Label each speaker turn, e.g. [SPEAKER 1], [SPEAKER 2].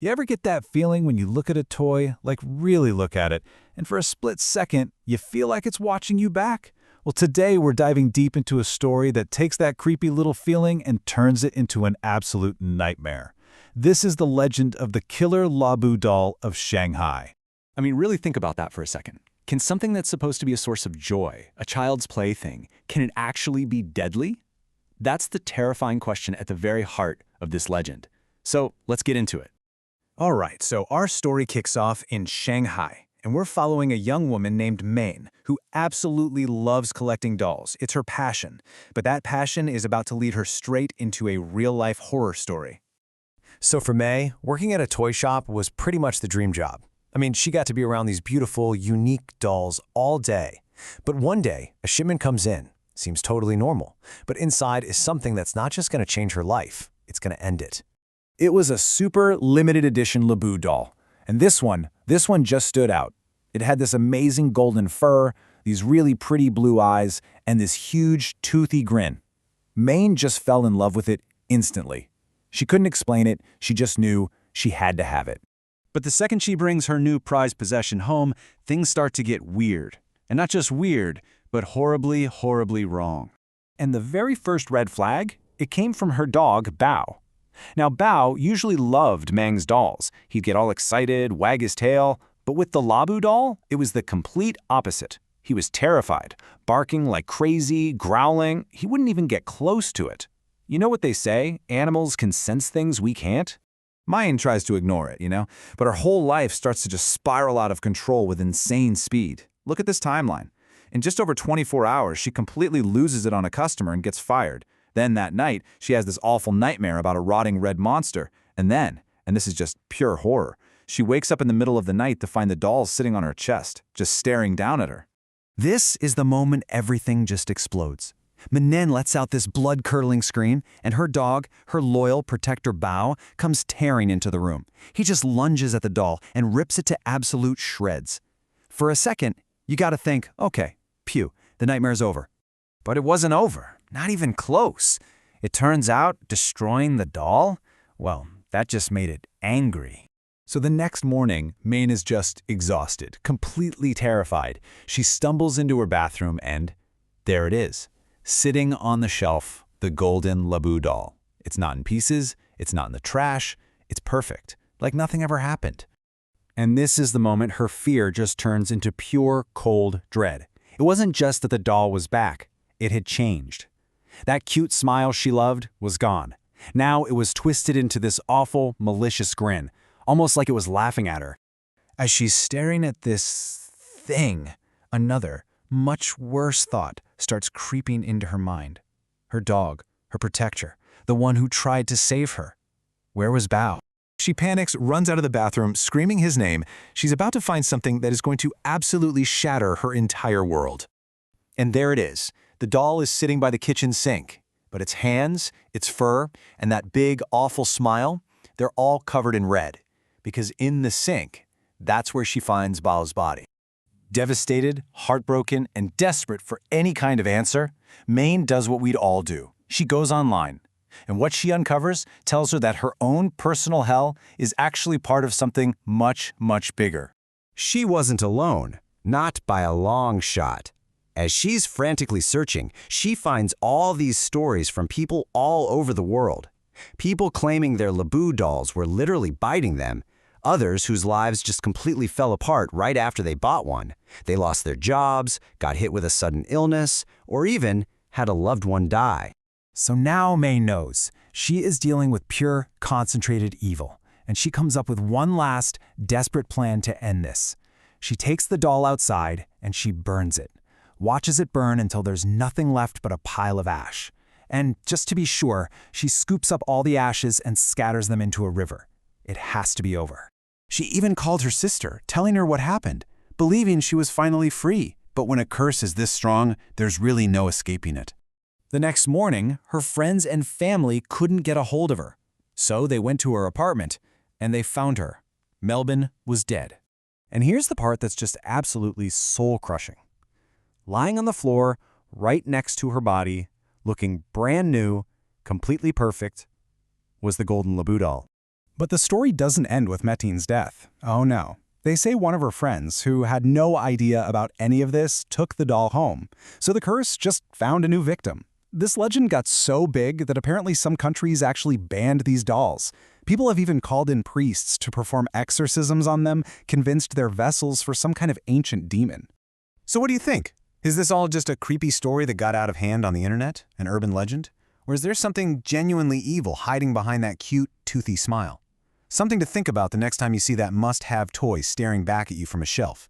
[SPEAKER 1] You ever get that feeling when you look at a toy, like really look at it, and for a split second, you feel like it's watching you back? Well, today we're diving deep into a story that takes that creepy little feeling and turns it into an absolute nightmare. This is the legend of the killer Labu doll of Shanghai.
[SPEAKER 2] I mean, really think about that for a second. Can something that's supposed to be a source of joy, a child's plaything, can it actually be deadly? That's the terrifying question at the very heart of this legend. So let's get into it.
[SPEAKER 1] All right, so our story kicks off in Shanghai, and we're following a young woman named Maine who absolutely loves collecting dolls. It's her passion, but that passion is about to lead her straight into a real-life horror story.
[SPEAKER 3] So for May, working at a toy shop was pretty much the dream job. I mean, she got to be around these beautiful, unique dolls all day. But one day, a shipment comes in. Seems totally normal. But inside is something that's not just going to change her life, it's going to end it.
[SPEAKER 1] It was a super limited edition Labu doll, and this one just stood out. It had this amazing golden fur, these really pretty blue eyes, and this huge, toothy grin. Maine just fell in love with it instantly. She couldn't explain it, she just knew she had to have it.
[SPEAKER 4] But the second she brings her new prized possession home, things start to get weird. And not just weird, but horribly, horribly wrong.
[SPEAKER 1] And the very first red flag, it came from her dog, Bao. Now, Bao usually loved Mang's dolls. He'd get all excited, wag his tail, but with the Labu doll, it was the complete opposite. He was terrified, barking like crazy, growling. He wouldn't even get close to it. You know what they say, animals can sense things we can't? Mayan tries to ignore it, but her whole life starts to just spiral out of control with insane speed. Look at this timeline. In just over 24 hours, she completely loses it on a customer and gets fired. Then that night, she has this awful nightmare about a rotting red monster. And then, and this is just pure horror, she wakes up in the middle of the night to find the doll sitting on her chest, just staring down at her.
[SPEAKER 5] This is the moment everything just explodes. Menen lets out this blood-curdling scream, and her dog, her loyal protector Bao, comes tearing into the room. He just lunges at the doll and rips it to absolute shreds. For a second, you gotta think, okay, phew, the nightmare's over.
[SPEAKER 1] But it wasn't over. Not even close. It turns out destroying the doll? Well, that just made it angry. So the next morning, Maine is just exhausted, completely terrified. She stumbles into her bathroom and there it is, sitting on the shelf, the golden Labu doll. It's not in pieces, it's not in the trash, it's perfect, like nothing ever happened. And this is the moment her fear just turns into pure, cold dread. It wasn't just that the doll was back, it had changed. That cute smile she loved was gone. Now it was twisted into this awful, malicious grin, almost like it was laughing at her. As she's staring at this thing, another, much worse thought starts creeping into her mind. Her dog, her protector, the one who tried to save her. Where was Bao? She panics, runs out of the bathroom, screaming his name. She's about to find something that is going to absolutely shatter her entire world. And there it is. The doll is sitting by the kitchen sink, but its hands, its fur, and that big, awful smile, they're all covered in red. Because in the sink, that's where she finds Bao's body. Devastated, heartbroken, and desperate for any kind of answer, Maine does what we'd all do. She goes online. And what she uncovers tells her that her own personal hell is actually part of something much, much bigger.
[SPEAKER 3] She wasn't alone, not by a long shot. As she's frantically searching, she finds all these stories from people all over the world. People claiming their Labu dolls were literally biting them, others whose lives just completely fell apart right after they bought one. They lost their jobs, got hit with a sudden illness, or even had a loved one die.
[SPEAKER 1] So now May knows she is dealing with pure, concentrated evil, and she comes up with one last, desperate plan to end this. She takes the doll outside and she burns it. Watches it burn until there's nothing left but a pile of ash. And just to be sure, she scoops up all the ashes and scatters them into a river. It has to be over. She even called her sister, telling her what happened, believing she was finally free. But when a curse is this strong, there's really no escaping it. The next morning, her friends and family couldn't get a hold of her. So they went to her apartment, and they found her. Melvin was dead. And here's the part that's just absolutely soul-crushing. Lying on the floor, right next to her body, looking brand new, completely perfect, was the golden Labu doll.
[SPEAKER 5] But the story doesn't end with Mettine's death. Oh no. They say one of her friends, who had no idea about any of this, took the doll home. So the curse just found a new victim. This legend got so big that apparently some countries actually banned these dolls. People have even called in priests to perform exorcisms on them, convinced they're vessels for some kind of ancient demon.
[SPEAKER 1] So what do you think? Is this all just a creepy story that got out of hand on the internet, an urban legend? Or is there something genuinely evil hiding behind that cute, toothy smile? Something to think about the next time you see that must-have toy staring back at you from a shelf.